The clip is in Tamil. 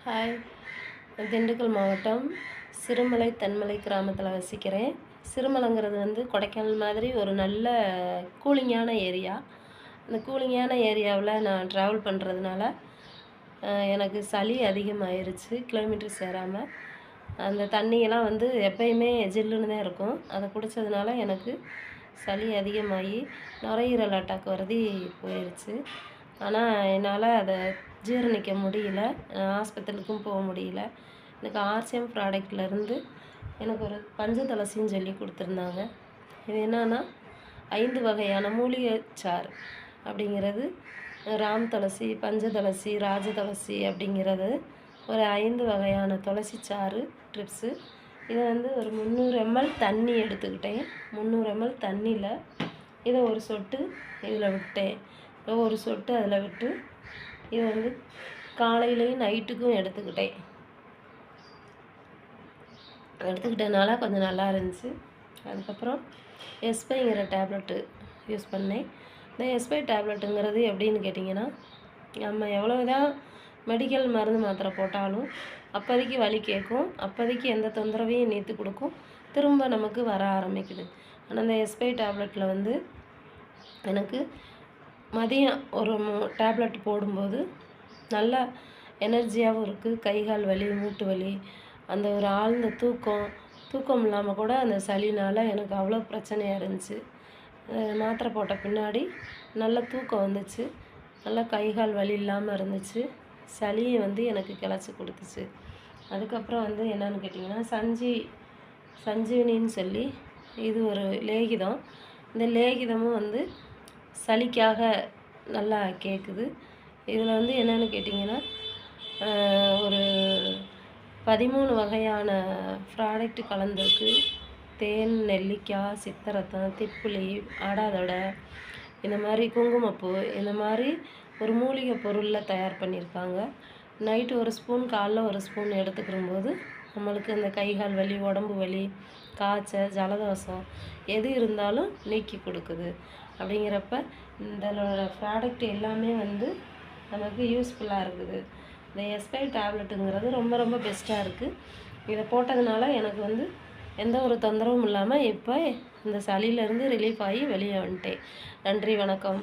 ஹாய், திண்டுக்கல் மாவட்டம் சிறுமலை தென்மலை கிராமத்தில் வசிக்கிறேன். சிறுமலைங்கிறது கொடைக்கானல் மாதிரி ஒரு நல்ல கூலிங்கான ஏரியா. அந்த கூலிங்கான ஏரியாவில் நான் ட்ராவல் பண்ணுறதுனால எனக்கு சளி அதிகமாயிருச்சு கிலோமீட்டர் சேராமல். அந்த தண்ணியெல்லாம் எப்பயுமே ஜில்லுன்னு தான் இருக்கும். அதை குடித்ததுனால எனக்கு சளி அதிகமாகி நுரையீரல் அட்டாக் வரதி போயிடுச்சு. ஆனால் என்னால் அதை ஜீரணிக்க முடியல. ஆஸ்பத்திரிக்கும் போக முடியல. எனக்கு ஆர்சிஎம் ப்ராடக்ட்லேருந்து எனக்கு ஒரு பஞ்ச துளசின்னு சொல்லி கொடுத்துருந்தாங்க. இது என்னன்னா 5 வகையான மூலிகை சாறு அப்படிங்கிறது, ராம் துளசி, பஞ்ச துளசி, ராஜ துளசி அப்படிங்கிறது ஒரு 5 வகையான துளசி சாறு ட்ரிப்ஸு. இதை ஒரு 300 ml தண்ணி எடுத்துக்கிட்டேன். 300 ml தண்ணியில் இதை ஒரு சொட்டு இதில் விட்டேன். ஒரு சொட்டு அதில் விட்டு இதை காலையிலையும் நைட்டுக்கும் எடுத்துக்கிட்டனால கொஞ்சம் நல்லா இருந்துச்சு. அதுக்கப்புறம் எஸ்பைங்கிற டேப்லெட்டு யூஸ் பண்ணேன். இந்த எஸ்பை டேப்லெட்டுங்கிறது எப்படின்னு கேட்டிங்கன்னா, நம்ம எவ்வளோதான் மெடிக்கல் மருந்து மாத்திரை போட்டாலும் அப்போதைக்கு வலி கேட்கும், அப்போதைக்கு எந்த தொந்தரவையும் நீத்து கொடுக்கும், திரும்ப நமக்கு வர ஆரம்பிக்குது. ஆனால் இந்த எஸ்பை டேப்லெட்டில் எனக்கு மதியம் ஒரு டேப்லெட் போடும்போது நல்லா எனர்ஜியாகவும் இருக்குது. கை கால் வலி, மூட்டு வலி, அந்த ஒரு ஆழ்ந்த தூக்கம் இல்லாமல் கூட அந்த சளினால் எனக்கு அவ்வளோ பிரச்சனையாக இருந்துச்சு. மாத்திரை போட்ட பின்னாடி நல்ல தூக்கம் வந்துச்சு. நல்லா கை கால் வலி இல்லாமல் இருந்துச்சு. சளியை எனக்கு கிளச்சி கொடுத்துச்சு. அதுக்கப்புறம் என்னன்னு கேட்டிங்கன்னா, சஞ்சீவினின்னு சொல்லி இது ஒரு லேகிதம். இந்த லேகிதமும் சளிக்காக நல்லா கேட்குது. இதில் என்னென்னு கேட்டிங்கன்னா, ஒரு 13 வகையான ப்ராடக்ட் கலந்துருக்கு. தேன், நெல்லிக்காய், சித்தரத்தம், திப்புளி, ஆடாதொடை, இந்த மாதிரி குங்குமப்பூ, இந்த மாதிரி ஒரு மூலிகை பொருளில் தயார் பண்ணியிருக்காங்க. நைட்டு ஒரு ஸ்பூன், காலைல ஒரு ஸ்பூன் எடுத்துக்கிறும்போது நம்மளுக்கு இந்த கை கால் வலி, உடம்பு வலி, காய்ச்சல், ஜலதோஷம் எது இருந்தாலும் நீக்கி கொடுக்குது. அப்படிங்கிறப்ப இதோட ப்ராடக்ட் எல்லாமே நமக்கு யூஸ்ஃபுல்லாக இருக்குது. இந்த எஸ்பை டேப்லெட்டுங்கிறது ரொம்ப ரொம்ப பெஸ்ட்டாக இருக்குது. இதை போட்டதுனால எனக்கு எந்த ஒரு தொந்தரவும் இல்லாமல் இப்போ இந்த சளியிலேருந்து ரிலீஃப் ஆகி வெளியே வந்துட்டேன். நன்றி, வணக்கம்.